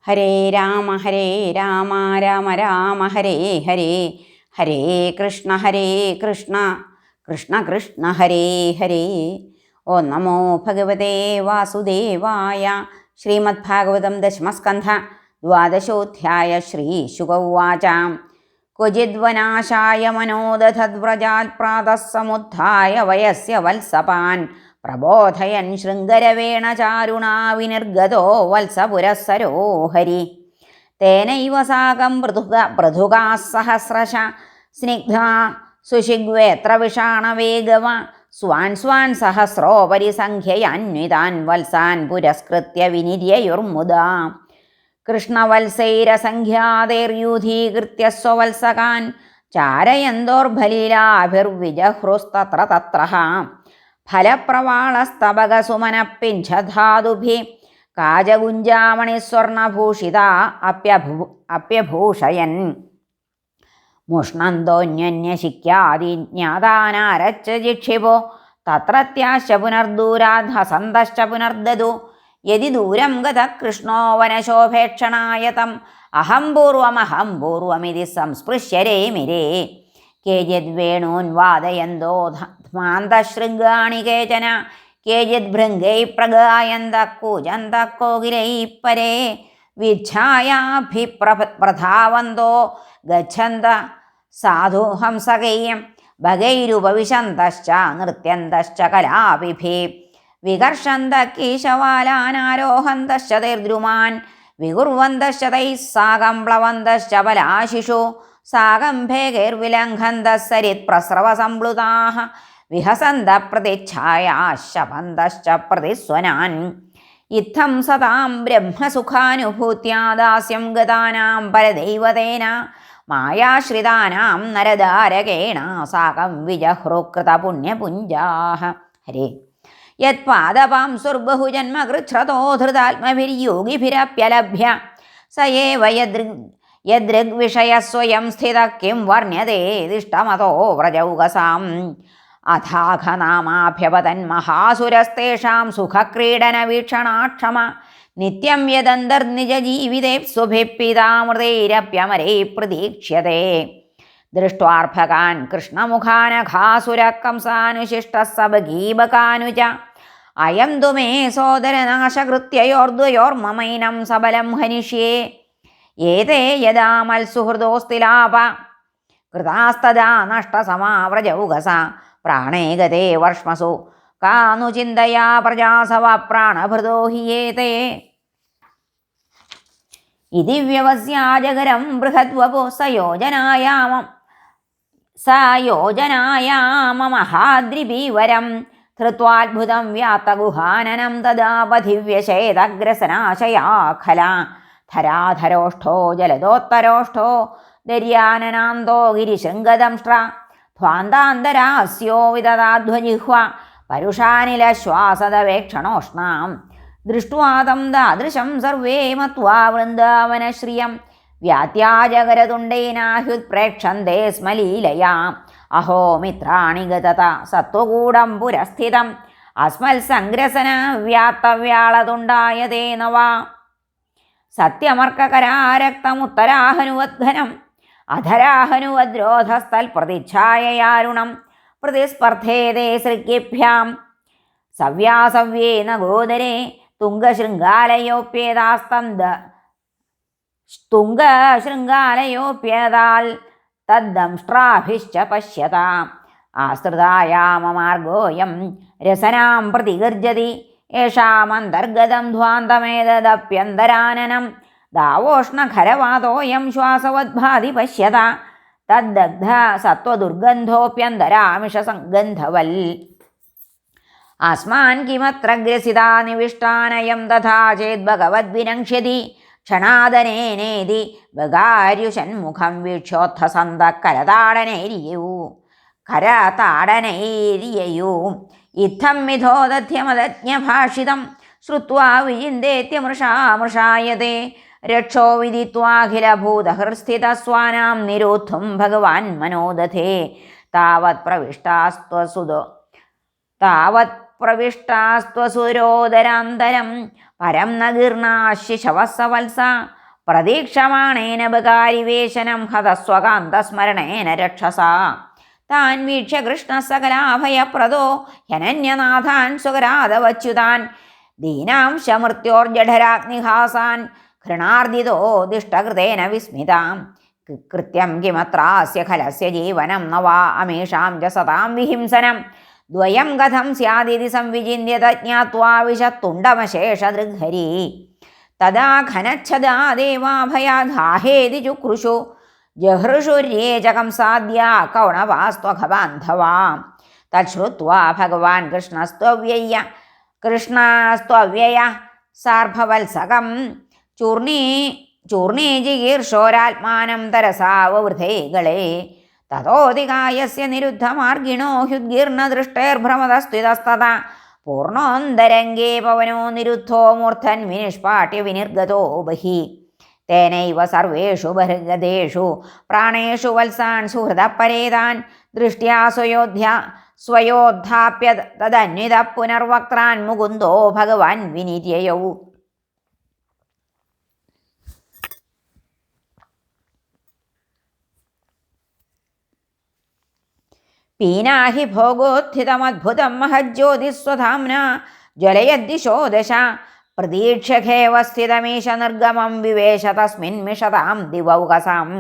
ഹരേ രാമ രാമ രാമ ഹരേ ഹരേ ഹരേ കൃഷ്ണ കൃഷ്ണ കൃഷ്ണ ഹരേ ഹരേ. ഓം നമോ ഭഗവതേ വാസുദേവായ. ശ്രീമദ്ഭാഗവതം ദശമസ്കന്ധ ദ്വാദശോധ്യായ. ശ്രീശുക ഉവാച. ക്വചിദ്വനാശായ മനോദധദ്വ്രജാത് പ്രാതഃ സമുത്ഥായ വയസ്യ വത്സപാൻ പ്രബോധയൻ ശൃംഗരവേണചാരുണാ വിനിർഗതോ വത്സപുരസ്സരോ ഹരി. തേനൈവ സാകം പൃഥുകാः സഹസ്രശ സ്നിഗ്ധാ സുഷിഗ്വേത്ര വിഷാണവേഗവ സ്വാൻ സഹസ്രോപരി സംഖ്യയാന്വിതാൻ വത്സാൻ പുരസ്കൃത്യ വിനിര്യയുർമുദാ. കൃഷ്ണവത്സൈരസംഖ്യാതൈര്യൂഥീകൃത്യ സ്വവത്സകാൻ ചാരയന്തോർഭലീലാഭിർവിജഹ്രുസ്തത്ര തത്രഃ ഫലപ്രവാളസ്തബകസുമനപ്പിഞ്ചധാതുഭിः കാജഗുഞ്ചാമണിസ്വർണഭൂഷിതാ അപ്യഭൂഷയൻ മുഷ്ണന്തോന്യന്യശിക്യാദിജ്ഞാതാനാരച്ച ജിക്ഷിപോ തത്രത്യാശ്ച പുനർദൂരാത് ഹസന്തശ്ച പുനർദദു. യദി ദൂരം ഗതഃ കൃഷ്ണോ വനശോഭേക്ഷണായ തം അഹം പൂർവമിതി സംസ്പൃശ്യ രേമിരേ. കേചിദ്വേണൂൻ വാദയന്തോ ധ്മാന്തശൃംഗാണി കേചന കേചിത് ഭൃംഗൈ പ്രഗായന്തഃ കൂജന്തഃ കോകിലൈഃ പരേ വിച്ഛായാഭിപ്രധാവന്തോ ഗച്ഛന്തഃ സാധുഹംസകൈഃ ഭഗൈരുപവിശന്തശ്ച നൃത്യന്തശ്ച കലാപിഭിः വികർഷന്തഃ കേശവാലാനാരോഹന്തശ്ച തൈർദ്രുമാൻ വികുർവന്തശ്ച തൈഃ സാകം പ്ലവന്തശ്ച പലാശിഷു സാകം ഭേകൈർവിലംഘന്തഃ സരിത്പ്രസ്രവസംപ്ലുതാഃ വിഹസന്തഃ പ്രതിച്ഛായാഃ ശപന്തശ്ച പ്രതിസ്വനാൻ. ഇത്തം സതാം ബ്രഹ്മസുഖാനുഭൂത്യാ ദാസ്യം ഗതാനാം പരദൈവതേന മായാശ്രിതാനാം നരദാരകേണ സാകം വിജഹൃകൃതപുണ്യപുഞ്ജാഃ. ഹരേ. യത്പാദപാംസുർബഹുജന്മകൃച്ഛ്രതോ ധൃതാത്മഭിര്യോഗിഭിരപ്യലഭ്യ സ ഏവ യദൃഗ്വിഷയസ്വയം സ്ഥിതഃ കിം വർണ്യതേ ദിഷ്ടമതോ വ്രജൗകസാം. അഥാഘനാമാഭ്യപതന്മഹാസുരസ്തേഷാം സുഖക്രീഡനവീക്ഷണാക്ഷമ നിത്യം യദന്തർനിജജീവിതേപ്സുഭിः പീതാമൃതൈരപ്യമരൈः പ്രതീക്ഷ്യത്തെ. ദൃഷ്ട്വാർഭകാൻ കൃഷ്ണമുഖാനഘാസുരകംസാനുശിഷ്ടഃ സബഗീബകാനുജ അയം തു മേ സോദരനാശകൃത്യയോർദ്വയോർമമൈനം സബലം ഹനിഷ്യേ. ഏതേ യദാ മത്സുഹൃദോസ്തിലാപ കൃതാസ്തദാ നഷ്ടസമാവ്രജൗകസ പ്രാണേ ഗതേ വർഷ്മസു കാനു ചിന്തയാ പ്രജാസവ പ്രാണഭൃതോ ഹി ഏതേ. ഇതി വ്യവസ്യാജഗരം ബൃഹദ്വപോ സയോജനായാമമഹാദ്രിപീവരം ധൃത്വാത്ഭുതം വ്യാത്തഗുഹാനനം തദാ പഥിവ്യശേതഗ്രസനാശയാഖല ധരാധരോഷ്ഠോ ജലദോത്തരോഷ്ഠോ ദര്യാനനാന്തോ ഗിരിശൃംഗദംഷ്ട്ര ധ്വാന്താന്തരാസ്യോ വിദദാധ്വജിഹ്വ പരുഷാനിലശ്വാസദവേക്ഷണോഷ്ണാം. ദൃഷ്ട്വാ തം താദൃശം സർവേ മത്വാ വൃന്ദാവനശ്രിയം വ്യാത്യാജഗരതുണ്ടൈനാഹ്യുത്പ്രേക്ഷന്തേ സ്മ ലീലയാ. അഹോ മിത്രാണി ഗതത സത്വകൂടം പുരസ്ഥിതം അസ്മത്സംഗ്രസന വ്യാത്തവ്യാളതുണ്ടായതേ നവാ. സത്യമർക്കകരാരക്തമുത്തരാഹനുവദ്ഘനം അധരാഹനുവദ്രോധസ്ഥൽപ്രതിച്ഛായയാരുണം പ്രതിസ്പർദ്ധേതേ സൃഗ്ഭ്യാം സവ്യാസവ്യേന ഗോദരേ തുംഗശൃംഗാലയോപ്യതാൽ തദ്ദംഷ്ട്രാഭിശ്ച പശ്യത. ആശ്രിതായാമമാർഗോയം രസനാം പ്രതിഗർജതി യേഷാമന്തർഗതം ധ്വാന്തമേതദപ്യന്തരാനനം ദാവോഷ്ണഖരവാതോയം ശ്വാസവദ്ഭാതി പശ്യത തദ്ദഗ്ധ സത്വദുർഗന്ധോപ്യന്തരാമിഷസംഗന്ധവൽ. അസ്മാൻ കിമത്ര ഗ്രസിതാ നിവിഷ്ടാനയം തഥാ ചേദ്ഭഗവദ്വിനക്ഷ്യതി ക്ഷണാദനേനേതി ബഗാര്യുഷന്മുഖം വീക്ഷ്യോത്ഥസന്ത കരതാടനൈര്യയൂ. ഇത്തം മിഥോ ദധ്യമദജ്ഞഭാഷിതം ശ്രുത്വാ വിചിന്തേത്യമൃഷായത്തെ രക്ഷോ വിദിത്വാഖിലഭൂതഹൃസ്ഥിതസ്വാനാം നിരോദ്ധും ഭഗവാൻ മനോദധേ. താവത് പ്രവിഷ്ടാസ്ത്വസുരോദരാന്തരം പരം നഗീർണാശിശവസവത്സ പ്രതീക്ഷമാണേന ബകാരിവേശനം ഹതസ്വകാന്തസ്മരണേന രക്ഷസ താൻ വീക്ഷ്യ കൃഷ്ണ സകലാഭയപ്രദോ ഹനന്യനാഥാൻ സുകരാദവച്യുതാൻ ദീനാംശമൃത്യോർജഠരാഗ്നിഹാസാൻ ഘൃണാർദിതോ ദിഷ്ടകൃതേന വിസ്മിതാം കൃത്യം കിമത്രാസ്യ ഖലസ്യ ജീവനം ന വാ അമേഷാം ച സതാം വിഹിംസനം ദ്വയം കഥം സ്യാദിതി സംവിചിന്യത ജ്ഞാത്വാ വിശത്തുണ്ടമശേഷദൃഗ്ഹരി തദാ ഘനച്ഛദാ ദേവാഭയാധാഹേതി ചുക്രുഷു ജഹൃഷുര്യേ ച കംസാദ്യ കൗണവാസ്ത്വഖബാന്ധവാ തശ്രുത്വാ ഭഗവാൻ കൃഷ്ണസ്ത്വവ്യയ സാർഭവത്സകം ചൂർണീ ജിഗീർഷോരാത്മാനം തരസാവവൃഥേകളെ തതോധികായസ്യ നിരുദ്ധമാർഗിണോ ഹ്യുദ്ഗീർണദൃഷ്ടൈർഭ്രമതസ്ത്വിതസ്തത പൂർണോന്തരംഗേ പവനോ നിരുദ്ധോ മൂർധൻ വിനിഷ്പാട്യ വിനിർഗതോ ബഹി തേനൈവ സർവേഷു ബഹിർഗതേഷു പ്രാണേഷു വത്സാൻ സുഹൃദപരേതാൻ ദൃഷ്ട്യാ സ്വയോദ്ധാപ്യ തദന്വിത പുനർവക്ത്രാൻ മുകുന്ദോ ഭഗവാൻ വിനിര്യയൗ പീനാഹി ഭോഗോത്ഥിതമദ്ഭുതം മഹജ്യോതിസ്വധാംന ജ്വലയദ്ദിശോ ദശ പ്രതീക്ഷഖേവ സ്ഥിതമീശ നിർഗമം വിവേശ തസ്മിൻ മിഷതാം ദിവൗകസാം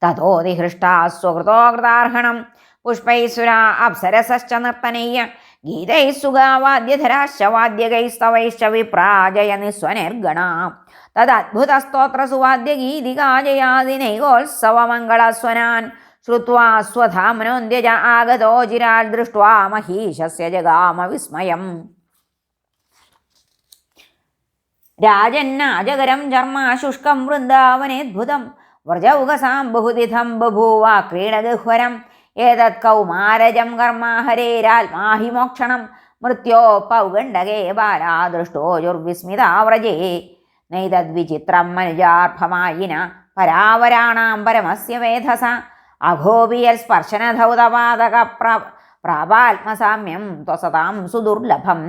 തതോതിഹൃഷ്ടാ സ്വകൃതോകൃതാർഹണം പുഷ്പൈസുരാ അപ്സരസശ്ച നർത്തനയ്യ ഗീതൈः സുഗാവാദ്യധരാശ്ച വാദ്യകൈസ്തവൈശ്ച വിപ്രാജയ നിസ്വനിർഗണ തദദ്ഭുതസ്തോത്രസുവാദ്യഗീതികാജയാദിനൈകോത്സവമംഗളസ്വനാൻ ശ്രുത്വാ സ്വധാമനോന്ത്യജ ആഗതോ ചിരാൽ ദൃഷ്ട്വാ മഹീശസ്യ ജഗാമ വിസ്മയം രാജന്നാജകരം ചർമ്മ ശുഷ്കം വൃന്ദാവനേദ്ഭുതം വ്രജൗകസാം ബഹുതിഥം ബഭൂവ ക്രീഡഗഹ്വരം ഏതത് കൗമാരജം കർമ്മ ഹരേരാത്മാഹി മോക്ഷണം മൃത്യോ പൗഗണ്ഡകേ ബാലാ ദൃഷ്ടോജുർവിസ്മിതാവ്രജേ നൈതദ്വിചിത്രം മനുജാർഭമായിന പരാവരാണാം പരമസ്യ വേധസ അഘോപിയൽ സ്പർശനധൗതപാതക പ്രാപാത്മസാമ്യം ത്വസതാം സുദുർലഭം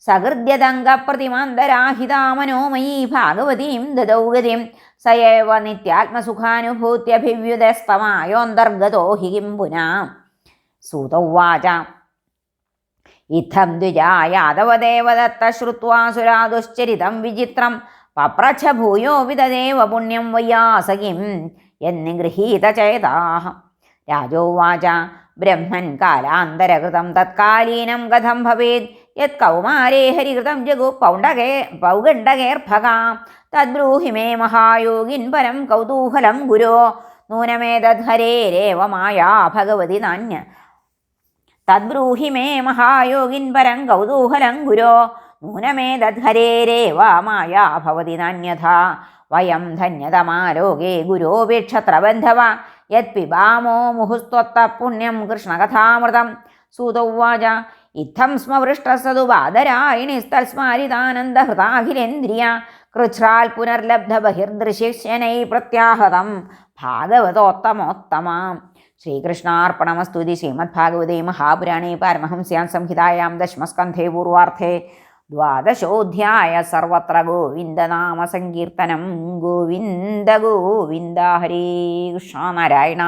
സഹൃദ്യതംഗപ്രതിമാന്തരാഹിതാ മനോമയീ ഭാഗവതീം ദദൗഗതിം സയേവ നിത്യാത്മസുഖാനുഭൂത്യഭിവ്യുതസ്തമായോന്തർഗതോ ഹി കിം പുനാ സൂത ഉവാച ഇത്തം ദ്വിജാ യാദവദേവദത്ത ശ്രുത്വാ സുരാദുശ്ചരിതം വിചിത്രം പപ്രച്ഛ ഭൂയോ വിദദേവ പുണ്യം വയ്യാസകിം യന്നിഗൃഹീതചേതാഃ രാജോവാച ബ്രഹ്മൻ കാലാന്തരകൃതം തത്കാലീനം കഥം ഭവേത് യത് കൗമാരേ ഹരികൃതം ജഗു പൗഗണ്ഡകേർഭകാം തദ്ബ്രൂഹി മേ മഹായോഗിൻ പരം കൗതൂഹലം ഗുരോ നൂനമേതദ്ഹരേരേവ മായാ ഭഗവതി നാന്യ തദ്ബ്രൂഹി മേ മഹായോഗിൻ പരം കൗതൂഹലം ഗുരോ നൂനമേതദ്ഹരേരേവ മായാ ഭവതി നാന്യഥാ വയം ധന്യതമാലോകേ ഗുരോപേക്ഷത്രബന്ധവ യത് പിബാമോ മുഹുസ്ത്വത്ത പുണ്യം കൃഷ്ണകഥാമൃതം സൂത ഉവാച ഇത്തം സ്മവൃഷ്ടസതുപാദരായിണിസ്തൽസ്മാരിതാനന്ദഹൃതാഖിലേന്ദ്രിയ കൃച്ഛ്രാൽ പുനർലബ്ധ ബഹിർദൃശ്യനൈ പ്രത്യാഹതം ഭാഗവതോത്തമോത്തമ ശ്രീകൃഷ്ണാർപ്പണമസ്തു. ശ്രീമദ്ഭാഗവതേ മഹാപുരാണേ പാരമഹംസ്യാം സംഹിതായാം ദശമസ്കന്ധേ പൂർവാർദ്ധേ ദ്വാദശോധ്യായ സർവത്ര ഗോവിന്ദനാമസങ്കീർത്തനം. ഗോവിന്ദ ഗോവിന്ദ. ഹരേ കൃഷ്ണ. നാരായണ.